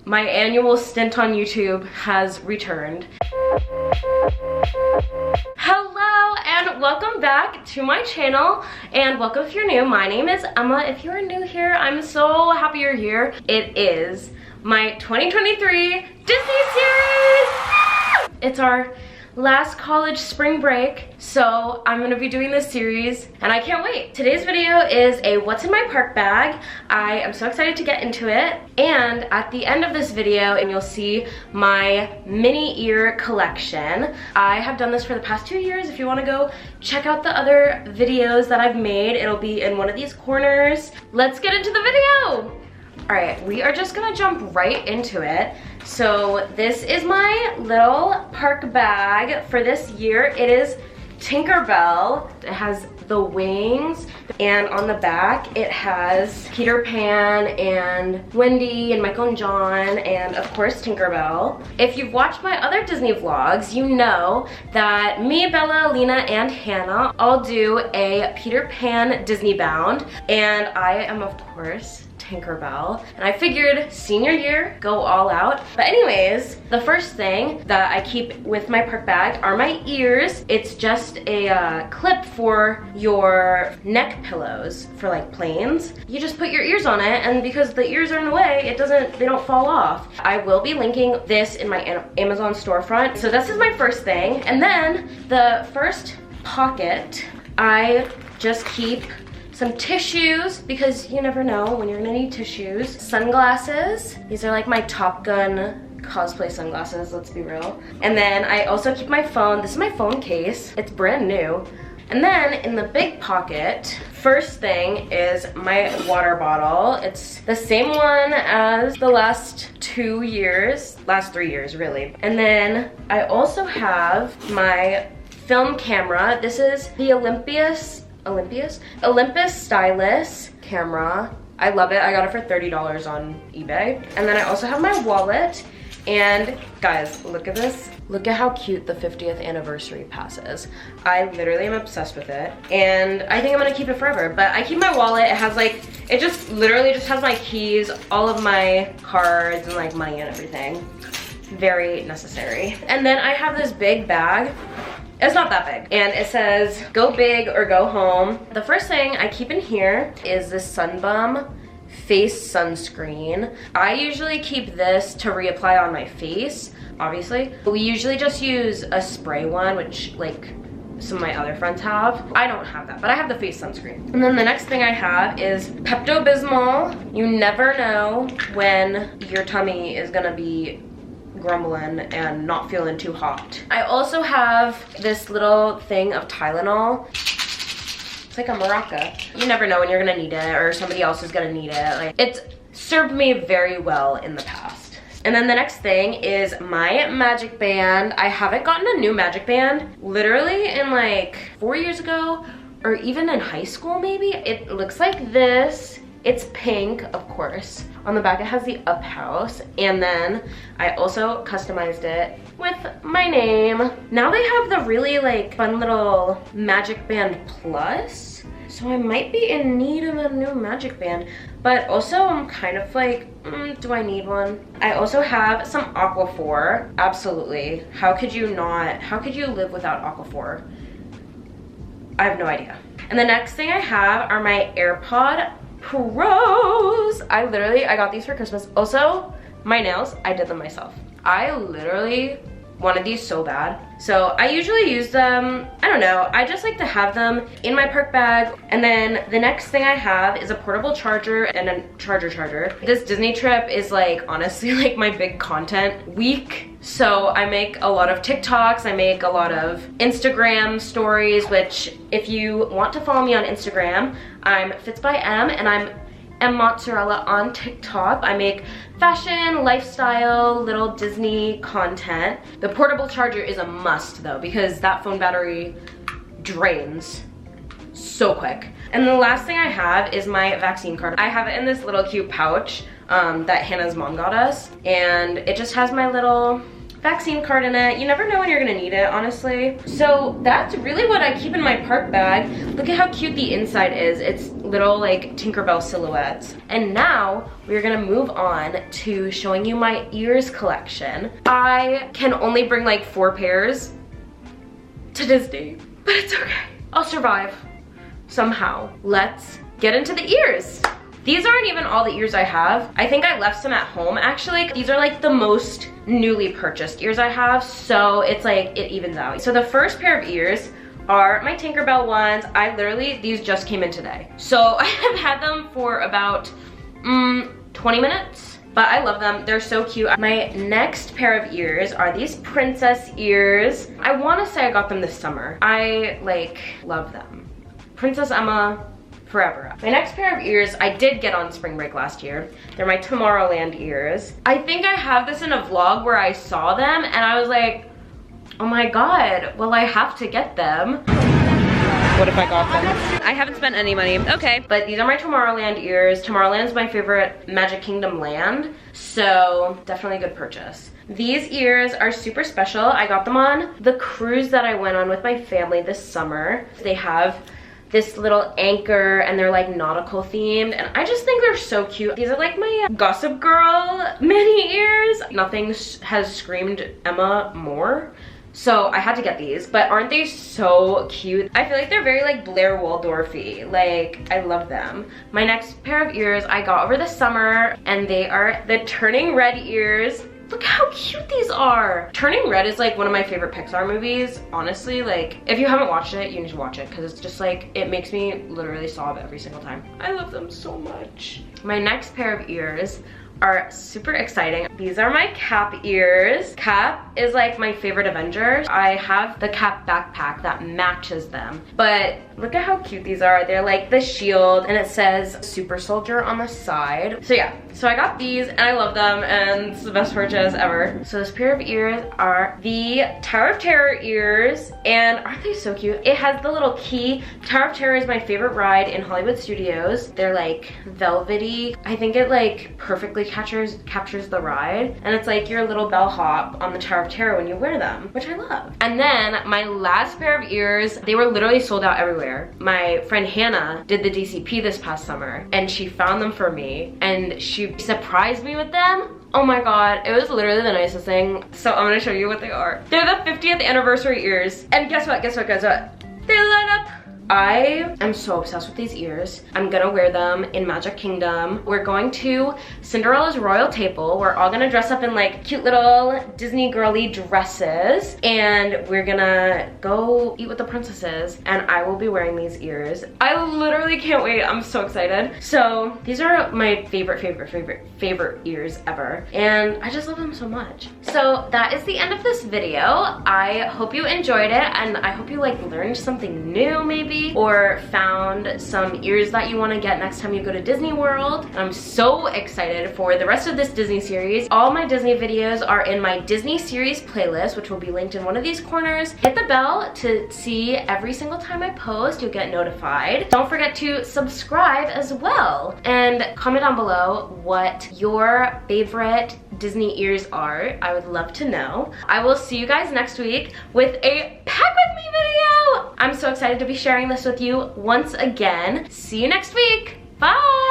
My annual stint on YouTube has returned. Hello and welcome back to my channel, and welcome if you're new. My name is Emma. If you're new here, I'm so happy you're here. It is my 2023 Disney series. It's our last college spring break, so I'm gonna be doing this series and I can't wait. Today's video is a what's in my park bag. I am so excited to get into it, and at the end of this video and you'll see my Minnie Ear collection. I have done this for the past 2 years. If you want to go check out the other videos that I've made, it'll be in one of these corners. Let's get into the video. All right, we are just gonna jump right into it. So this is my little park bag for this year. It is Tinkerbell. It has the wings, and on the back it has Peter Pan and Wendy and Michael and John, and of course Tinkerbell. If you've watched my other Disney vlogs, you know that me, Bella, Lena, and Hannah all do a Peter Pan Disney bound, and I am of course Tinkerbell, and I figured senior year, go all out. But anyways, the first thing that I keep with my park bag are my ears. It's just a clip for your neck pillows for like planes. You just put your ears on it, and because the ears are in the way, they don't fall off. I will be linking this in my Amazon storefront. So this is my first thing. And then the first pocket, I just keep some tissues, because you never know when you're gonna need tissues. Sunglasses. These are like my Top Gun cosplay sunglasses, let's be real. And then I also keep my phone. This is my phone case. It's brand new. And then in the big pocket, first thing is my water bottle. It's the same one as the last 2 years, last 3 years really. And then I also have my film camera. This is the Olympus Stylus camera. I love it. I got it for $30 on eBay. And then I also have my wallet. And guys, look at this. Look at how cute the 50th anniversary pass is. I literally am obsessed with it, and I think I'm gonna keep it forever. But I keep my wallet. It has like, it just literally just has my keys, all of my cards, and like money and everything. Very necessary. And then I have this big bag. It's not that big, and it says go big or go home. The first thing I keep in here is this Sunbum face sunscreen. I usually keep this to reapply on my face, obviously. But we usually just use a spray one, which like some of my other friends have. I don't have that, but I have the face sunscreen. And then the next thing I have is Pepto-Bismol. You never know when your tummy is gonna be grumbling and not feeling too hot. I also have this little thing of Tylenol. It's like a maraca. You never know when you're gonna need it or somebody else is gonna need it. Like, it's served me very well in the past. And then the next thing is my magic band. I haven't gotten a new magic band literally in like 4 years ago, or even in high school maybe. It looks like this. It's pink, of course. On the back it has the Up House, and then I also customized it with my name. Now they have the really like fun little Magic Band Plus, so I might be in need of a new Magic Band, but also I'm kind of like, do I need one? I also have some Aquaphor. Absolutely. How could you live without Aquaphor? I have no idea. And the next thing I have are my AirPod Pros. I got these for Christmas. Also, my nails, I did them myself. I literally wanted these so bad. So I usually use them, I don't know, I just like to have them in my park bag. And then the next thing I have is a portable charger and a charger. This Disney trip is like honestly like my big content week. So I make a lot of TikToks, I make a lot of Instagram stories, which if you want to follow me on Instagram, I'm FitsByM, and I'm Mozzarella on TikTok. I make fashion, lifestyle, little Disney content. The portable charger is a must though, because that phone battery drains so quick. And the last thing I have is my vaccine card. I have it in this little cute pouch that Hannah's mom got us, and it just has my little vaccine card in it. You never know when you're gonna need it, honestly. So that's really what I keep in my park bag. Look at how cute the inside is. It's little like Tinkerbell silhouettes. And now we're gonna move on to showing you my ears collection. I can only bring like 4 pairs to Disney, but it's okay. I'll survive somehow. Let's get into the ears. These aren't even all the ears I have. I think I left some at home actually. These are like the most newly purchased ears I have, so it's like it evens out. So the first pair of ears are my Tinkerbell ones. These just came in today. So I have had them for about 20 minutes, but I love them. They're so cute. My next pair of ears are these princess ears. I wanna say I got them this summer. I like love them. Princess Emma, forever. My next pair of ears I did get on spring break last year. They're my Tomorrowland ears. I think I have this in a vlog where I saw them and I was like, oh my god, well I have to get them. What if I got them? I haven't spent any money. Okay, but these are my Tomorrowland ears. Tomorrowland is my favorite Magic Kingdom land, so definitely a good purchase. These ears are super special. I got them on the cruise that I went on with my family this summer. They have this little anchor and they're like nautical themed and I just think they're so cute. These are like my Gossip Girl Minnie ears. Nothing has screamed Emma more. So I had to get these, but aren't they so cute? I feel like they're very like Blair Waldorf-y. Like, I love them. My next pair of ears I got over the summer and they are the Turning Red ears. Look how cute these are. Turning Red is like one of my favorite Pixar movies, honestly. Like, if you haven't watched it, you need to watch it because it's just like, it makes me literally sob every single time. I love them so much. My next pair of ears are super exciting. These are my Cap ears. Cap is like my favorite Avenger. I have the Cap backpack that matches them, but look at how cute these are. They're like the shield and it says Super Soldier on the side. So yeah, so I got these and I love them and it's the best purchase ever. So this pair of ears are the Tower of Terror ears and aren't they so cute? It has the little key. Tower of Terror is my favorite ride in Hollywood Studios. They're like velvety. I think it like perfectly captures the ride and it's like your little bellhop on the Tower of Terror when you wear them, which I love. And then my last pair of ears, they were literally sold out everywhere. My friend Hannah did the DCP this past summer and she found them for me and she surprised me with them. Oh my god, it was literally the nicest thing. So I'm gonna show you what they are. They're the 50th anniversary ears and guess what, guess what, guess what? They light up. I am so obsessed with these ears. I'm gonna wear them in Magic Kingdom. We're going to Cinderella's Royal Table. We're all gonna dress up in like cute little Disney girly dresses and we're gonna go eat with the princesses and I will be wearing these ears. I literally can't wait. I'm so excited. So these are my favorite ears ever and I just love them so much. So that is the end of this video. I hope you enjoyed it and I hope you like learned something new maybe, or found some ears that you want to get next time you go to Disney World. I'm so excited for the rest of this Disney series. All my Disney videos are in my Disney series playlist, which will be linked in one of these corners. Hit the bell to see every single time I post. You'll get notified. Don't forget to subscribe as well and comment down below what your favorite Disney ears are. I would love to know. I will see you guys next week with a pack with me video. I'm so excited to be sharing this with you once again. See you next week. Bye.